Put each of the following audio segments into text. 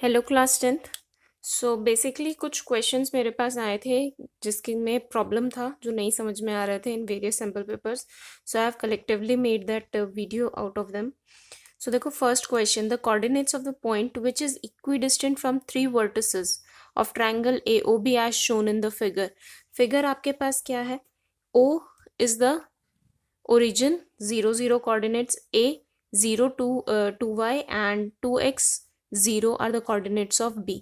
Hello class tenth. So basically कुछ questions मेरे पास आए थे जिसके में प्रॉब्लम था जो नहीं समझ में आ रहे थे in various sample papers. So I have collectively made that video out of them. So देखो, first question, the coordinates of the point which is equidistant from three vertices of triangle A O B as shown in the figure. Figure आपके पास क्या है? O is the origin, 0 0 coordinates, a 0 2y and 2x 0 are the coordinates of b।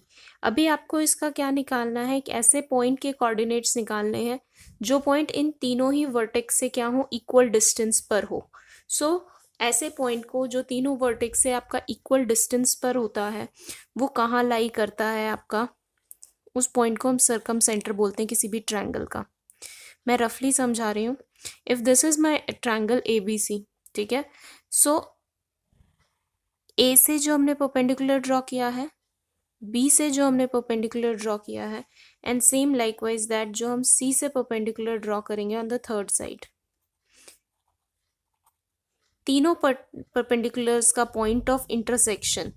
अभी आपको इसका क्या निकालना है कि ऐसे पॉइंट के कोऑर्डिनेट्स निकालने हैं जो पॉइंट इन तीनों ही वर्टेक्स से क्या हो, इक्वल डिस्टेंस पर हो। ऐसे पॉइंट को जो तीनों वर्टेक्स से आपका इक्वल डिस्टेंस पर होता है वो कहाँ लाई करता है आपका, उस पॉइंट को हम सर्कम सेंटर बोलते हैं किसी भी ट्रायंगल का। मैं रफली समझा रही हूँ। If this is my triangle A B C, ठीक है, सो ए से जो हमने परपेंडिकुलर ड्रॉ किया है, बी से जो हमने परपेंडिकुलर ड्रॉ किया है, एंड सेम लाइकवाइज दैट जो हम सी से परपेंडिकुलर ड्रॉ करेंगे ऑन द थर्ड साइड। तीनों परपेंडिकुलर्स का point of intersection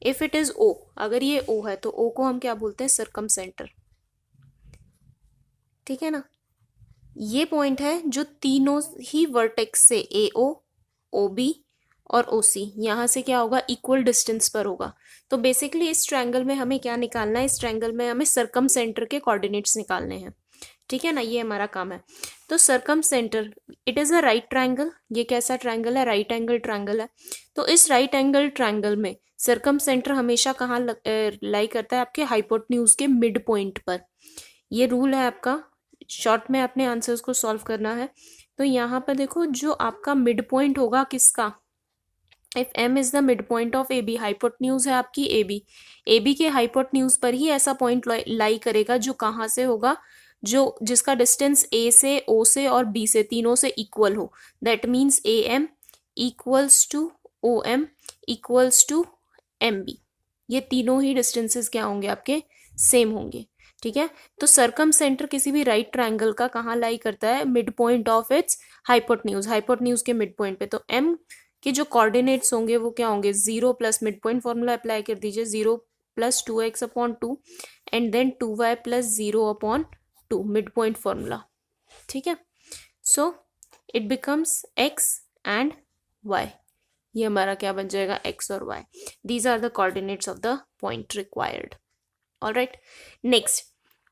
if it is O, अगर ये ओ है तो ओ को हम क्या बोलते हैं, सर्कम सेंटर। ठीक है ना? ये पॉइंट है जो तीनों ही वर्टेक्स से ए ओ, ओ बी और ओ सी यहाँ से क्या होगा, इक्वल डिस्टेंस पर होगा। तो बेसिकली इस ट्रायंगल में हमें क्या निकालना है, इस ट्रायंगल में हमें सर्कम सेंटर के कोऑर्डिनेट्स निकालने हैं। ठीक है ना, ये हमारा काम है। तो circum centre, it is a right triangle. ये कैसा ट्रायंगल है? राइट एंगल ट्रायंगल है। तो इस राइट एंगल ट्रायंगल में सर्कम सेंटर हमेशा कहाँ लाई करता है, आपके हाइपोटेन्यूज के मिड पॉइंट पर। ये रूल है आपका। शॉर्ट में अपने आंसर्स को सॉल्व करना है। तो यहाँ पर देखो, जो आपका मिड पॉइंट होगा किसका, if M is the mid point of A B, hypotenuse है आपकी ए बी के हाइपोटेन्यूज पर ही ऐसा पॉइंट लाई करेगा जो कहाँ से होगा, जो जिसका डिस्टेंस ए से, ओ से और बी से, तीनों से इक्वल हो। That means A M equals to O M equals to M B. ये तीनों ही डिस्टेंसेस क्या होंगे आपके, सेम होंगे। ठीक है, तो सर्कम सेंटर किसी भी राइट ट्रायंगल का कहाँ लाई करता है, mid point of its hypotenuse, hypotenuse के मिड पॉइंट पे। तो एम के जो कोऑर्डिनेट्स होंगे वो क्या होंगे, 0 plus mid point formula apply कर दीजिए, 0 plus 2x/2 and then 2y plus 0/2 mid point formula. ठीक है, so it becomes x and y। ये हमारा क्या बन जाएगा, x और y। These are the coordinates of the point required. All right. Next,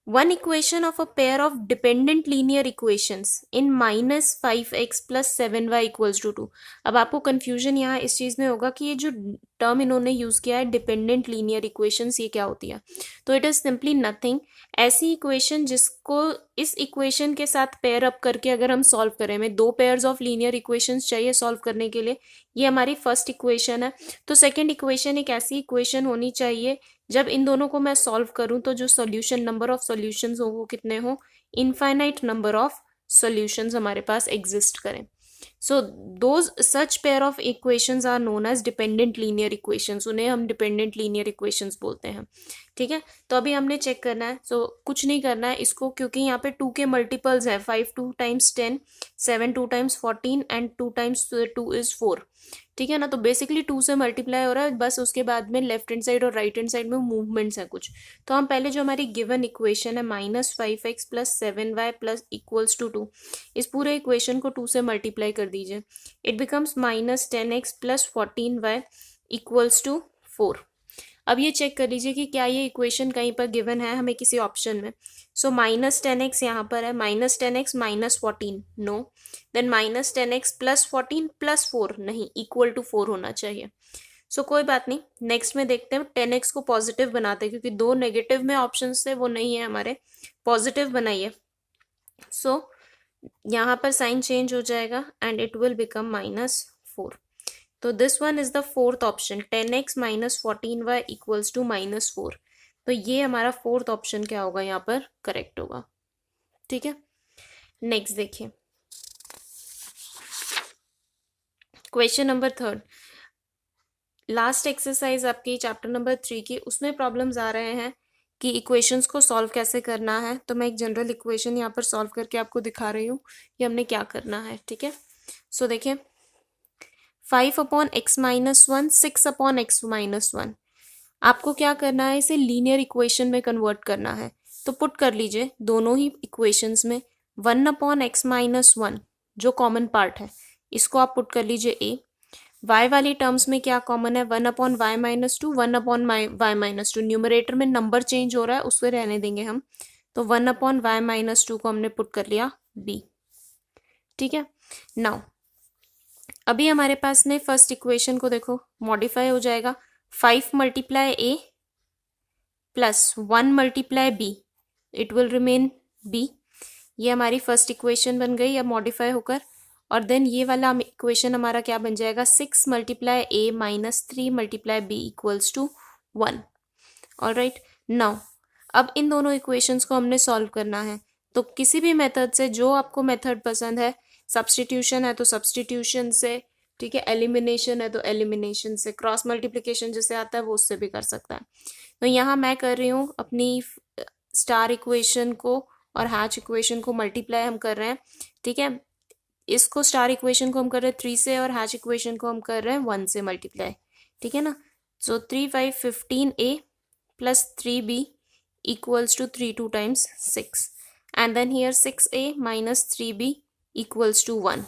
one equation of a pair of dependent linear equations in -5x plus 7y equals to 2। अब आपको confusion यहाँ इस चीज़ में होगा कि ये जो टर्म इन्होंने यूज़ किया है डिपेंडेंट लीनियर इक्वेशंस, ये क्या होती है। तो इट इज़ सिंपली नथिंग, ऐसी इक्वेशन जिसको इस इक्वेशन के साथ पेयर अप करके अगर हम सॉल्व करें, हमें दो पेयर्स ऑफ लीनियर इक्वेशंस चाहिए सॉल्व करने के लिए। ये हमारी फर्स्ट इक्वेशन है। तो सेकेंड इक्वेशन एक ऐसी इक्वेशन होनी चाहिए जब इन दोनों को मैं सॉल्व करूं तो जो सॉल्यूशन, नंबर ऑफ सॉल्यूशंस हो वो कितने हो, इनफाइनाइट नंबर ऑफ सॉल्यूशंस हमारे पास एग्जिस्ट करें। So those such pair of equations are known as dependent linear equations, उन्हें हम डिपेंडेंट लीनियर इक्वेशंस बोलते हैं। ठीक है, तो अभी हमने चेक करना है। कुछ नहीं करना है इसको, क्योंकि यहाँ पे 2 के मल्टीपल्स हैं, 5 2 times 10, 7 2 times 14 and 2 times 2 is 4। ठीक है ना, तो बेसिकली 2 से मल्टीप्लाई हो रहा है, बस उसके बाद में लेफ्ट हैंड साइड और राइट हैंड साइड में मूवमेंट्स हैं कुछ। तो हम पहले जो हमारी गिवन इक्वेशन है -5x plus 7y plus equals to 2, इस पूरे इक्वेशन को 2 से मल्टीप्लाई कर दीजिए। It becomes -10x plus 14y equals to 4। अब ये चेक कर लीजिए कि क्या ये इक्वेशन कहीं पर गिवन है हमें किसी ऑप्शन में। सो -10x यहाँ पर है, -10x -14 no, then -10x plus 14 plus 4 नहीं, इक्वल टू 4 होना चाहिए। कोई बात नहीं, नेक्स्ट में देखते हैं। 10x को पॉजिटिव बनाते हैं क्योंकि दो नेगेटिव में ऑप्शन थे वो नहीं है हमारे, पॉजिटिव बनाइए। यहाँ पर साइन चेंज हो जाएगा एंड इट विल बिकम -4। तो this one is the fourth option, 10x minus 14y equals to -4। तो ये हमारा फोर्थ ऑप्शन क्या होगा, यहाँ पर करेक्ट होगा। ठीक है, नेक्स्ट देखिए question number third. Last exercise आपकी चैप्टर नंबर 3 की, उसमें प्रॉब्लम्स आ रहे हैं कि इक्वेशंस को सॉल्व कैसे करना है। तो मैं एक जनरल इक्वेशन यहाँ पर सॉल्व करके आपको दिखा रही हूँ कि हमने क्या करना है। ठीक है, देखिए 5/x - 1 6/x - 1। आपको क्या करना है, इसे लीनियर इक्वेशन में कन्वर्ट करना है। तो पुट कर लीजिए दोनों ही इक्वेशंस में 1/x-1 जो कॉमन पार्ट है इसको आप पुट कर लीजिए ए। y वाली टर्म्स में क्या कॉमन है, 1/y-2 1/y-2। न्यूमरेटर में नंबर चेंज हो रहा है उससे रहने देंगे हम, तो 1/y-2 को हमने पुट कर लिया b। ठीक है, नाउ अभी हमारे पास में फर्स्ट इक्वेशन को देखो मॉडिफाई हो जाएगा, 5 × a plus 1 × b, it will remain b। ये हमारी फर्स्ट इक्वेशन बन गई अब मॉडिफाई होकर। और देन ये वाला इक्वेशन हमारा क्या बन जाएगा, 6 × a minus 3 × b equals to 1। Alright, now अब इन दोनों इक्वेशंस को हमने सॉल्व करना है। तो किसी भी मेथड से, जो आपको मेथड पसंद है, सब्स्टिट्यूशन है तो सब्स्टिट्यूशन से, ठीक है, एलिमिनेशन है तो एलिमिनेशन से, क्रॉस मल्टीप्लिकेशन जिसे आता है वो उससे भी कर सकता है। तो यहाँ मैं कर रही हूँ अपनी स्टार इक्वेशन को और हैच इक्वेशन को मल्टीप्लाई हम कर रहे हैं। ठीक है, इसको स्टार इक्वेशन को हम कर रहे हैं 3 से और हैच इक्वेशन को हम कर रहे हैं 1 से मल्टीप्लाई। ठीक है ना, so 3 5 15a plus 3b equals to 3 2 times 6 and then here 6a minus 3b equals to 1।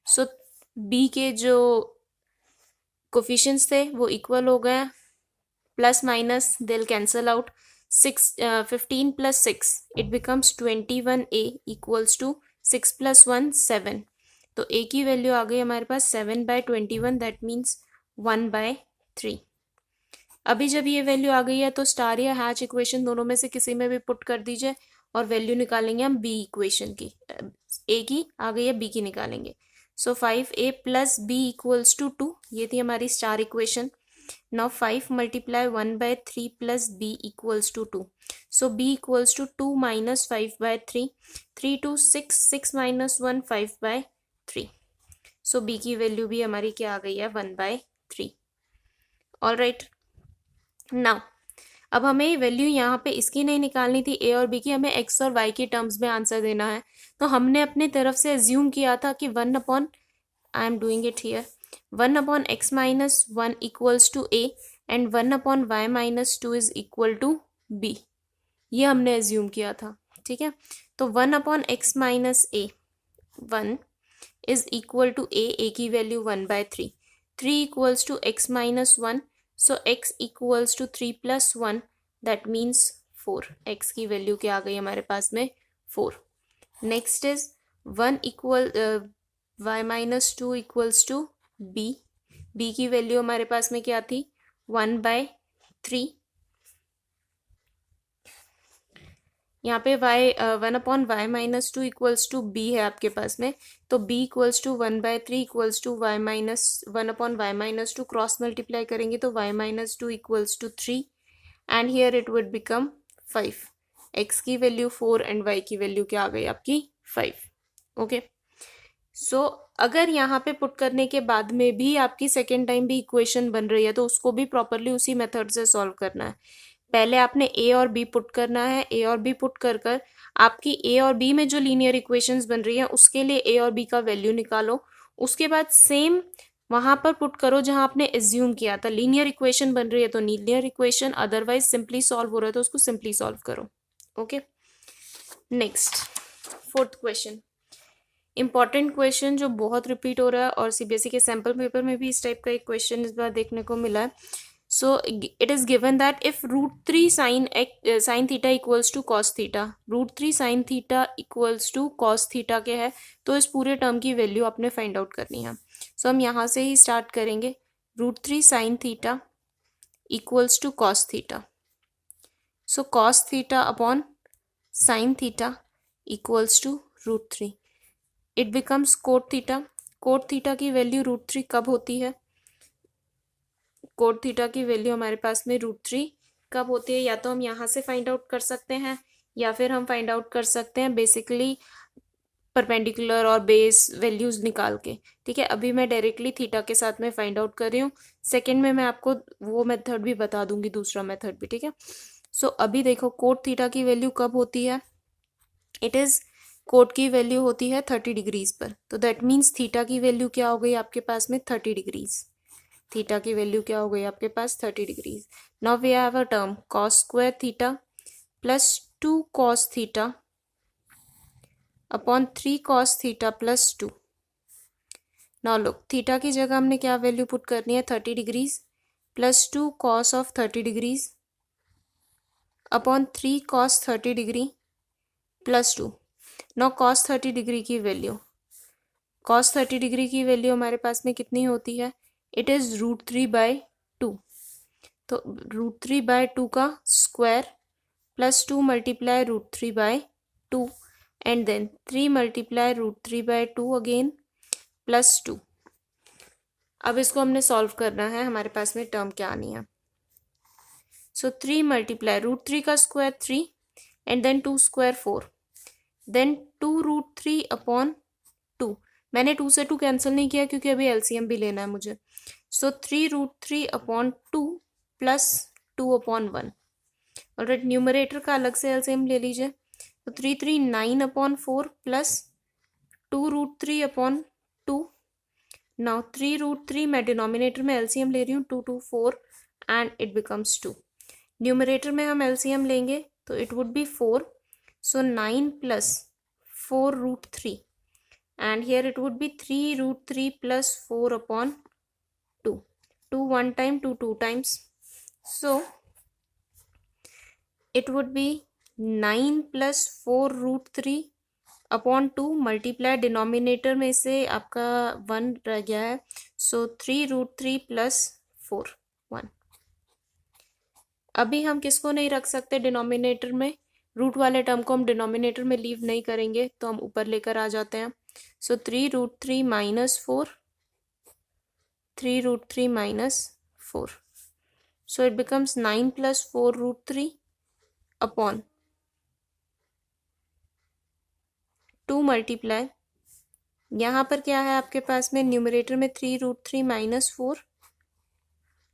So b के जो कोफिशिएंट्स थे वो इक्वल हो गए, plus minus will cancel out, 15 + 6 it becomes 21a equals to 6 + 1 7। तो a की वैल्यू आ गई हमारे पास 7/21, दैट मीन्स 1/3। अभी जब ये वैल्यू आ गई है तो स्टार या हैच इक्वेशन दोनों में से किसी में भी पुट कर दीजिए और वैल्यू निकालेंगे हम b इक्वेशन की। a की आ गई है, b की निकालेंगे। सो 5a + b इक्वल्स टू 2, ये थी हमारी star equation. Now 5 × 1/3 plus b equals to 2. So b equals to 2 minus 5/3. 3 2 6, 6 minus 1 5/3. So b की वैल्यू भी हमारी क्या आ गई है, 1/3। ऑल राइट, नाउ अब हमें वैल्यू यहाँ पे इसकी नहीं निकालनी थी a और b की, हमें x और y के टर्म्स में आंसर देना है। तो हमने अपने तरफ से एज्यूम किया था कि 1/ I am doing it here 1/x-1 equals to a and 1/y-2 is equal to b, ये हमने एज्यूम किया था। ठीक है, तो 1/x-a 1 is equal to a की value 1/3, 3 equals to x-1, so x equals to 3 + 1 that means 4। x की value क्या आ गई हमारे पास में, 4। Next is 1 equal y-2 equals to b, b की वैल्यू हमारे पास में क्या थी, 1/3। यहाँ पे 1/y-2 इक्वल्स टू b है आपके पास में, तो b equals to 1/3 equals to 1/y-2 cross multiply करेंगे तो y-2 equals to 3 and here it would become 5। x की वैल्यू 4 एंड y की वैल्यू क्या आ गई आपकी, 5। ओके, सो अगर यहाँ पे पुट करने के बाद में भी आपकी सेकेंड टाइम भी इक्वेशन बन रही है तो उसको भी प्रॉपरली उसी मेथड से सॉल्व करना है। पहले आपने a और b पुट करना है, a और b पुट कर कर आपकी a और b में जो लीनियर इक्वेशंस बन रही है उसके लिए a और b का वैल्यू निकालो। उसके बाद सेम वहां पर पुट करो जहां आपने एज्यूम किया था। लीनियर इक्वेशन बन रही है तो linear equation, otherwise simply solve हो रहा है तो उसको सिंपली सॉल्व करो। Okay, next fourth question, important question जो बहुत रिपीट हो रहा है और सीबीएसई के सैम्पल पेपर में भी इस टाइप का एक क्वेश्चन इस बार देखने को मिला है। So it is given that if √3 sin theta equals to cos theta, √3 sin theta equals to cos theta के है, तो इस पूरे टर्म की वैल्यू आपने फाइंड आउट करनी है। सो हम यहाँ से ही स्टार्ट करेंगे, √3 sin theta equals to cos theta. So cos theta upon sine theta equals to √3, it becomes cot theta. Cot theta की वैल्यू √3 कब होती है, कोट थीटा की वैल्यू हमारे पास में √3 कब होती है, या तो हम यहाँ से फाइंड आउट कर सकते हैं या फिर हम फाइंड आउट कर सकते हैं बेसिकली परपेंडिकुलर और बेस वैल्यूज निकाल के। ठीक है, अभी मैं डायरेक्टली थीटा के साथ में फाइंड आउट कर रही हूँ, सेकेंड में मैं आपको वो मेथड भी बता दूंगी, दूसरा मेथड भी। ठीक है, सो अभी देखो कोट थीटा की वैल्यू कब होती है, इट इज कोट की वैल्यू होती है 30 डिग्रीज पर, तो दैट मीन्स थीटा की वैल्यू क्या हो गई आपके पास में 30 डिग्रीज। थीटा की वैल्यू क्या हो गई आपके पास 30 degrees. Now we have a term cos square theta plus 2 cos theta upon 3 cos theta plus 2। Now look, theta की जगह हमने क्या वैल्यू पुट करनी है 30 degrees plus 2 cos of 30 degrees upon 3 cos 30 degree plus 2। Now cos 30 degree की value, cos 30 degree की value हमारे पास में कितनी होती है, इट इज √3/2। तो √3/2 का square plus 2 multiply √3/2 and then 3 multiply √3/2 again plus 2। अब इसको हमने सॉल्व करना है, हमारे पास में टर्म क्या आनी है। सो 3 मल्टीप्लाई √3 का square 3 and then 2 square 4 then 2√3 upon 2। मैंने 2 से 2 कैंसिल नहीं किया क्योंकि अभी एलसीएम भी लेना है मुझे। सो 3√3 upon 2 plus 2 upon 1। Alright, numerator का अलग से एलसीएम ले लीजिए। तो 339 अपॉन 4 प्लस 2√3 अपॉन 2। नाउ 3√3 मैं डिनोमिनेटर में एलसीएम ले रही हूँ, 2 2 4 एंड इट बिकम्स 2। न्यूमरेटर में हम एलसीएम लेंगे तो it would be 4, so 9 plus 4√3 and here it would be 3√3 plus 4 upon 2. 2 one time, 2 2 times. So it would be 9 plus 4√3 upon 2 multiply denominator में से आपका 1 रह गया है, सो 3√3 प्लस 4 1। अभी हम किसको नहीं रख सकते डिनोमिनेटर में, रूट वाले टर्म को हम डिनोमिनेटर में लीव नहीं करेंगे तो हम ऊपर लेकर आ जाते हैं। सो 3√3 minus 4, 3√3 minus 4, so it becomes 9 plus 4√3 upon 2 multiply, यहाँ पर क्या है आपके पास में न्यूमरेटर में 3√3 minus 4,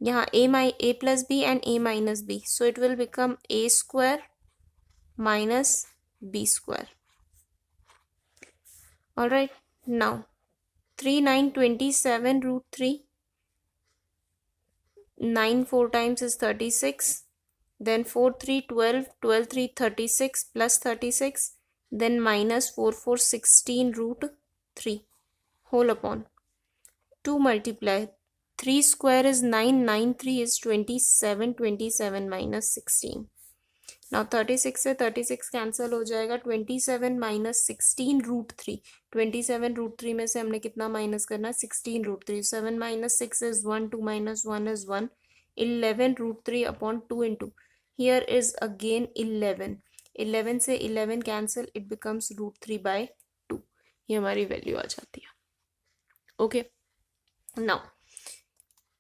यहाँ a plus b and a minus b, so it will become a square minus b square. All right, now 3 9 27 √3, 9 4 times is 36, then 4 3 12, 12 3 36 plus 36, then minus 4 4 16 √3 whole upon 2 multiply 3 square is 9, 9 3 is 27, 27 minus 16. Now 36 से 36 cancel हो जाएगा, 27 minus 16 √3, 27 √3 में से हमने कितना minus करना है 16 √3, 7 minus 6 is 1, 2 minus 1 is 1, 11 √3 upon 2 into here is again 11, 11 से 11 कैंसिल, इट बिकम्स √3/2। ये हमारी वैल्यू आ जाती है। ओके, नाउ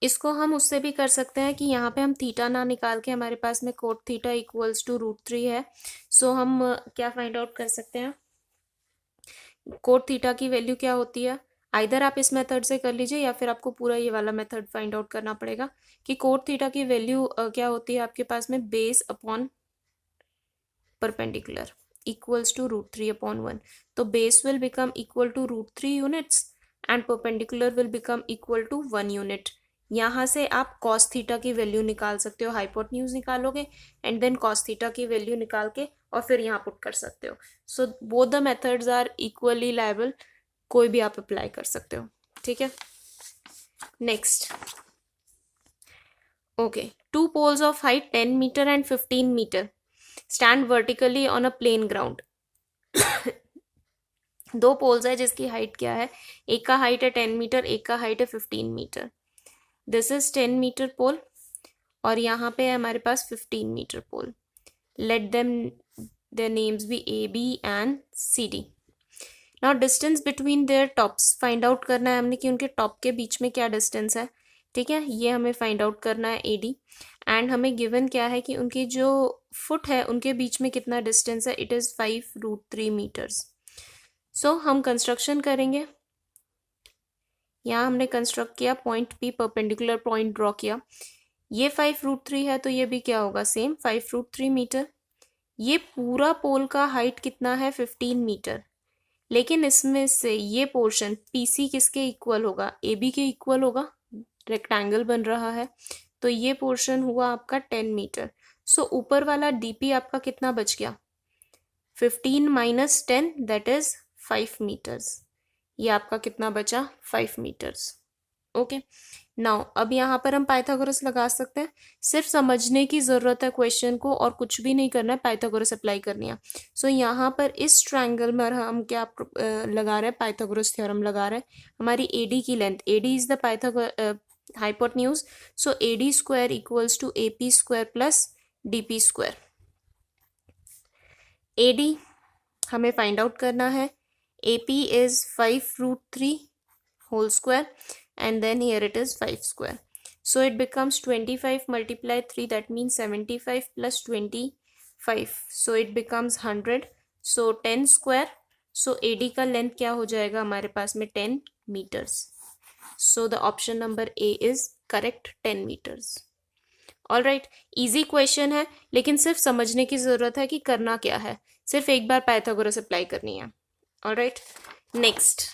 इसको हम उससे भी कर सकते हैं कि यहाँ पे हम थीटा ना निकाल के हमारे पास में कोट थीटा इक्वल्स टू √3 है। सो हम क्या फाइंड आउट कर सकते हैं, कोट थीटा की वैल्यू क्या होती है। आइदर आप इस मेथड से कर लीजिए या फिर आपको पूरा ये वाला मेथड फाइंड आउट करना पड़ेगा कि कोट थीटा की वैल्यू क्या होती है आपके पास में, base upon perpendicular equals to √3 upon 1। तो base will become equal to √3 units and perpendicular will become equal to 1 unit. यहाँ से आप कॉस थीटा की वैल्यू निकाल सकते हो, हाइपोटेन्यूज निकालोगे एंड देन कॉस थीटा की वैल्यू निकाल के और फिर यहाँ पुट कर सकते हो। So both the methods are equally liable, कोई भी आप अप्लाई कर सकते हो। ठीक है, next. Okay, 2 poles of height 10 meter and 15 meter stand vertically on a plain ground. 2 poles है जिसकी हाइट क्या है, एक का हाइट है 10 मीटर, एक का हाइट है 15 metre. This is 10 metre pole और यहाँ पे है हमारे पास 15 metre pole. Let them their names be A B and C D. Now distance between their tops find out करना है हमने कि उनके टॉप के बीच में क्या डिस्टेंस है। ठीक है, ये हमें फाइंड आउट करना है ए डी, एंड हमें गिवन क्या है कि उनकी जो फुट है उनके बीच में कितना डिस्टेंस है, इट इज़ 5√3 मीटर्स। सो हम कंस्ट्रक्शन करेंगे। यहाँ हमने कंस्ट्रक्ट किया, point P perpendicular point draw किया, ये 5√3 है तो ये भी क्या होगा, सेम 5√3 मीटर। ये पूरा पोल का हाइट कितना है 15 मीटर, लेकिन इसमें से ये पोर्शन पीसी किसके इक्वल होगा, ए बी के इक्वल होगा। रेक्टेंगल बन रहा है, तो ये पोर्शन हुआ आपका 10 मीटर। सो ऊपर वाला डीपी आपका कितना बच गया, 15 माइनस 10 दैट इज 5 मीटर्स। ये आपका कितना बचा, 5 मीटर्स। ओके, नाउ अब यहाँ पर हम पाइथागोरस लगा सकते हैं। सिर्फ समझने की ज़रूरत है क्वेश्चन को, और कुछ भी नहीं करना है, पाइथागोरस अप्लाई करनी है। सो यहाँ पर इस ट्रायंगल में हम क्या लगा रहे हैं, पाइथागोरस थ्योरम लगा रहे हैं। हमारी एडी की length, AD is the hypotenuse, so AD square equals to AP square plus DP square. AD हमें फाइंड आउट करना है, AP is 5√3 whole square, and then here it is 5 square, so it becomes 25 multiply 3, that means 75 plus 25, so it becomes 100, so 10 square, so AD का length क्या हो जाएगा हमारे पास में 10 meters, so the option number A is correct, 10 meters। All right, easy question है, लेकिन सिर्फ समझने की जरूरत है कि करना क्या है, सिर्फ एक बार पाइथागोरस अप्लाई करनी है। All right, next,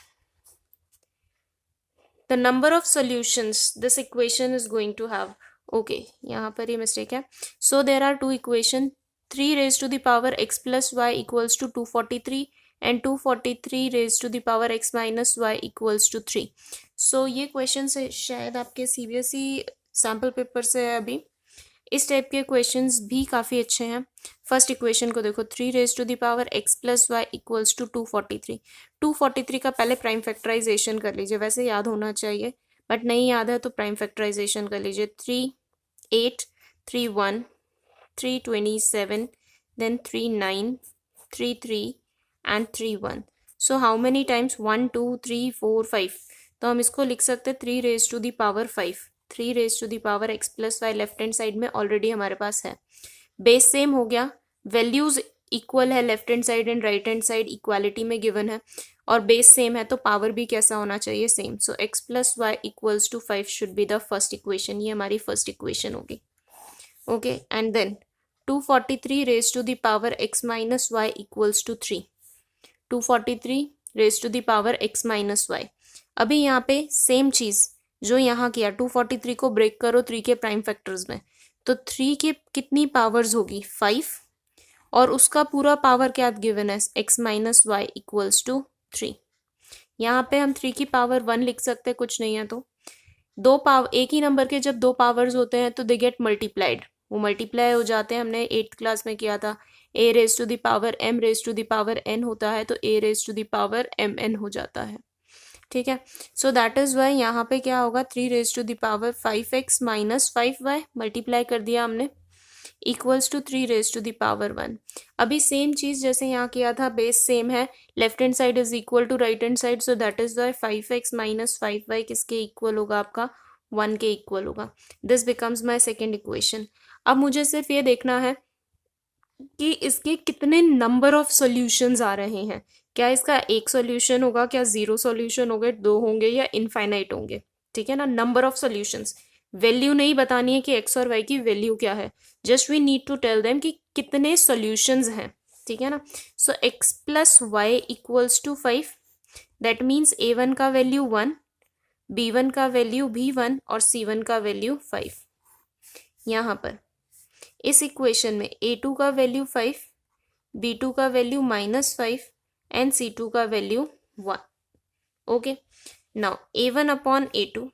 the number of solutions this equation is going to have, okay, यहाँ पर ये mistake है, so there are two equation, 3 raised to the power x plus y equals to 243 and 243 raised to the power x minus y equals to 3। so ये question से शायद आपके CBSE sample paper से है अभी। इस टाइप के क्वेश्चंस भी काफ़ी अच्छे हैं। फर्स्ट इक्वेशन को देखो, 3 raise to the power x plus Y equals to 243। 243 का पहले प्राइम फैक्टराइजेशन कर लीजिए, वैसे याद होना चाहिए बट नहीं याद है तो प्राइम फैक्टराइजेशन कर लीजिए। 3 8 3 1 3 27 then 3 9 3 3 and 3 1। So how many times, 1 2 3 4 5, तो हम इसको लिख सकते हैं 3 raise to the power 5। 3 raise to the power x plus y left hand side में ऑलरेडी हमारे पास है, बेस सेम हो गया, वैल्यूज इक्वल है, left hand side and right hand side equality में गिवन है, और बेस सेम है तो पावर भी कैसा होना चाहिए, same. So x plus Y equals to 5 should be the first equation, ये हमारी फर्स्ट इक्वेशन होगी। Okay, and then 243 raise to the power x minus y equals to 3। 243 raise to the power x minus y. अभी यहाँ पे same चीज जो यहाँ किया, 243 को ब्रेक करो 3 के प्राइम फैक्टर्स में, तो 3 के कितनी पावर्स होगी, 5, और उसका पूरा पावर क्या गिवन है, x minus y equals to 3। यहाँ पे हम 3 की पावर 1 लिख सकते हैं, कुछ नहीं है तो दो पावर, एक ही नंबर के जब दो पावर्स होते हैं तो दे गेट मल्टीप्लाइड, वो मल्टीप्लाई हो जाते हैं। हमने 8th क्लास में किया था, a raise to the power m raise to the power n होता है तो a raise to the power mn हो जाता है, ठीक है। सो दैट इज वाई यहाँ पे क्या होगा, 3 raise to the power 5x minus 5y multiply कर दिया हमने, equals to 3 raise to the power 1। अभी सेम चीज जैसे यहाँ किया था, बेस सेम है, left hand side is equal to right hand side, so that is why 5x minus 5y किसके इक्वल होगा, आपका 1 के इक्वल होगा। This becomes my second equation. अब मुझे सिर्फ ये देखना है कि इसके कितने नंबर ऑफ सॉल्यूशंस आ रहे हैं, क्या इसका एक सॉल्यूशन होगा, क्या 0 सॉल्यूशन होंगे, 2 होंगे या इनफाइनाइट होंगे, ठीक है ना। नंबर ऑफ सॉल्यूशंस, वैल्यू नहीं बतानी है कि एक्स और वाई की वैल्यू क्या है, just we need to tell them कि कितने सॉल्यूशंस हैं, ठीक है ना। So x plus Y equals to 5, that means a1 का वैल्यू 1, b1 का वैल्यू भी 1 और c1 का वैल्यू 5। यहाँ पर इस इक्वेशन में a2 का वैल्यू 5, b2 का वैल्यू -5 एंड c2 का value 1। Okay, now a1 upon a2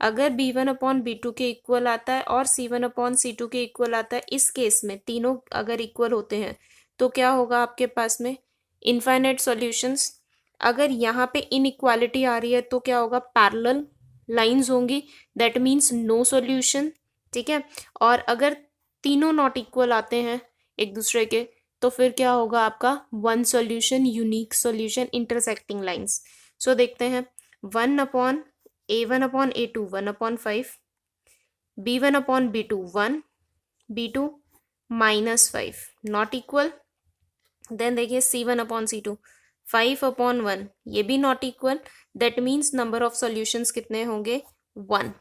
अगर b1 अपॉन b2 के इक्वल आता है और c1 अपॉन c2 के इक्वल आता है, इस केस में तीनों अगर इक्वल होते हैं तो क्या होगा आपके पास में, इनफाइनाइट सॉल्यूशंस। अगर यहाँ पे इनइक्वालिटी आ रही है तो क्या होगा, पैरेलल लाइंस होंगी, दैट मीन्स नो सॉल्यूशन, ठीक है। और अगर तीनों नॉट इक्वल आते हैं एक दूसरे के तो फिर क्या होगा आपका, one solution, unique solution, intersecting lines. So देखते हैं, 1 upon a1 upon a2 1 upon 5, b1 upon b2 1, b2 -5 not equal. Then देखिए c1 अपॉन c2 5 अपॉन 1, ये भी not equal, that means number of solutions कितने होंगे, 1।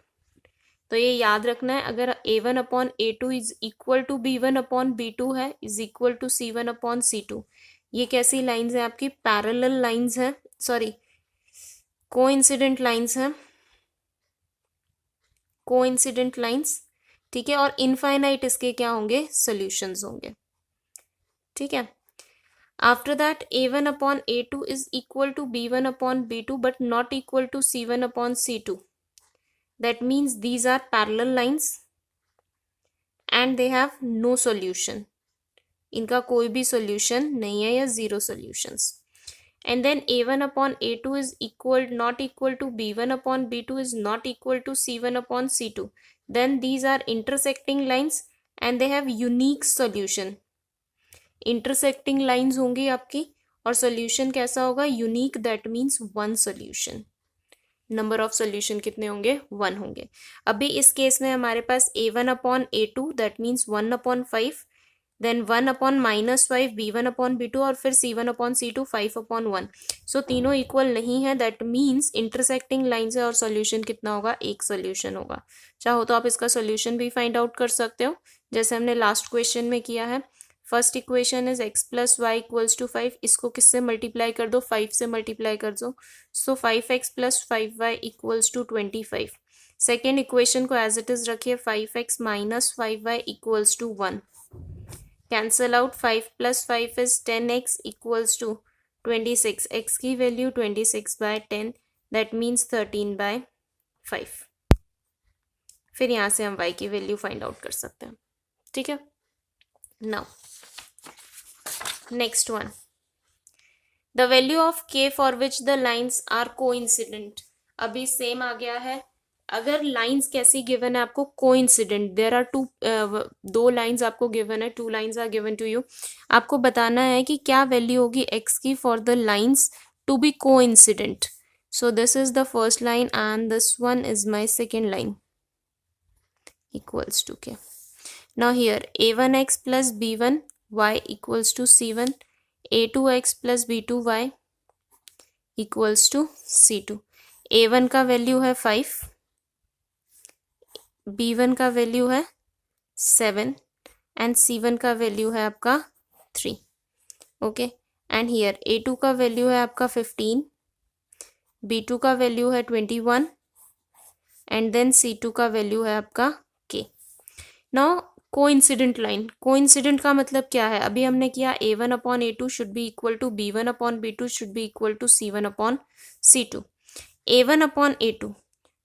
तो ये याद रखना है, अगर a1 upon a2 is equal to b1 upon b2 है, is equal to c1 upon c2, ये कैसी लाइंस हैं आपकी, पैरेलल लाइंस हैं, सॉरी कोइंसिडेंट लाइंस हैं, कोइंसिडेंट लाइंस, ठीक है, और इनफाइनाइट इसके क्या होंगे, सॉल्यूशंस होंगे, ठीक है। After that a1 upon a2 is equal to b1 upon b2 but not equal to c1 upon c2. That means these are parallel lines and they have no solution, इनका कोई भी solution नहीं है या zero solutions. And then a1 upon a2 is not equal to b1 upon b2 is not equal to c1 upon c2. Then these are intersecting lines and they have unique solution. Intersecting lines होंगी आपकी और solution कैसा होगा, unique, that means one solution. Number of solution कितने होंगे, 1 होंगे. अभी इस केस में हमारे पास a1 upon a2 that means 1 upon 5, then 1 upon -5 b1 upon b2 और फिर c1 अपॉन c2 5 अपॉन 1. सो तीनों इक्वल नहीं है, दैट मीन्स इंटरसेक्टिंग लाइंस है और सॉल्यूशन कितना होगा, एक सॉल्यूशन होगा. चाहो तो आप इसका सॉल्यूशन भी फाइंड आउट कर सकते हो जैसे हमने लास्ट क्वेश्चन में किया है. First equation is x plus Y equals to 5, इसको किससे मल्टीप्लाई कर दो, 5 से मल्टीप्लाई कर दो. So 5x plus 5y equals to 25. Second equation को एज इट इज रखिए, 5x minus 5y equals to 1. Cancel out, 5 plus 5 is 10x equals to 26. x की वैल्यू 26/10 दैट मीन्स 13/5. फिर यहाँ से हम y की वैल्यू फाइंड आउट कर सकते हैं, ठीक है. Now next one, the value of k for which the lines are coincident. अभी सेम आ गया है. अगर लाइंस कैसी गिवन है आपको, कोइंसिडेंट, देयर आर दो लाइंस आपको गिवन है, 2 lines are given to you. आपको बताना है कि क्या वैल्यू होगी x की for the lines to be coincident. So this is the first line and this one is my second line equals to k. Now here a1x plus b1y equals to c1, a2x plus b2y equals to c2. a1 का value है 5, b1 का value है 7 and c1 का value है आपका 3. Okay, and here a2 का value है आपका 15, b2 का वैल्यू है 21 एंड देन c2 का वैल्यू है आपका k. Now coincident line, coincident का मतलब क्या है, अभी हमने किया a1 upon a2 should be equal to b1 upon b2 should be equal to c1 upon c2. a1 upon a2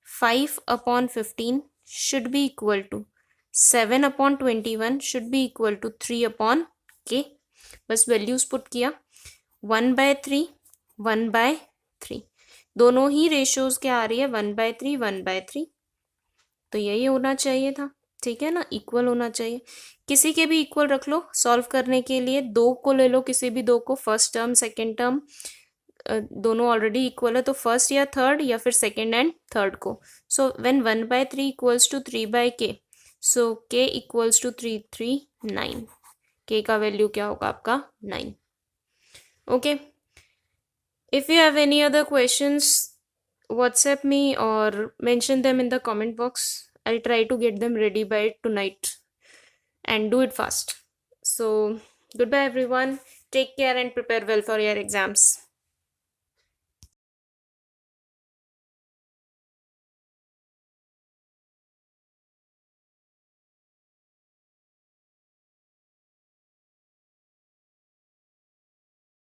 5 upon 15 should be equal to 7 upon 21 should be equal to 3 upon k. बस values put किया, 1/3 1/3, दोनों ही ratios क्या आ रही है, 1/3 1/3. तो यही होना चाहिए था, ठीक है ना, इक्वल होना चाहिए. किसी के भी इक्वल रख लो सॉल्व करने के लिए, 2 को ले लो, किसी भी 2 को, फर्स्ट टर्म सेकेंड टर्म दोनों ऑलरेडी इक्वल है, तो फर्स्ट या थर्ड या फिर सेकेंड एंड थर्ड को. So when 1/3 equals to 3/k, so k equals to 339. k का वैल्यू क्या होगा आपका 9. Okay, if you have any other questions WhatsApp me or mention them in the comment box. I'll try to get them ready by tonight and do it fast. So goodbye everyone. Take care and prepare well for your exams.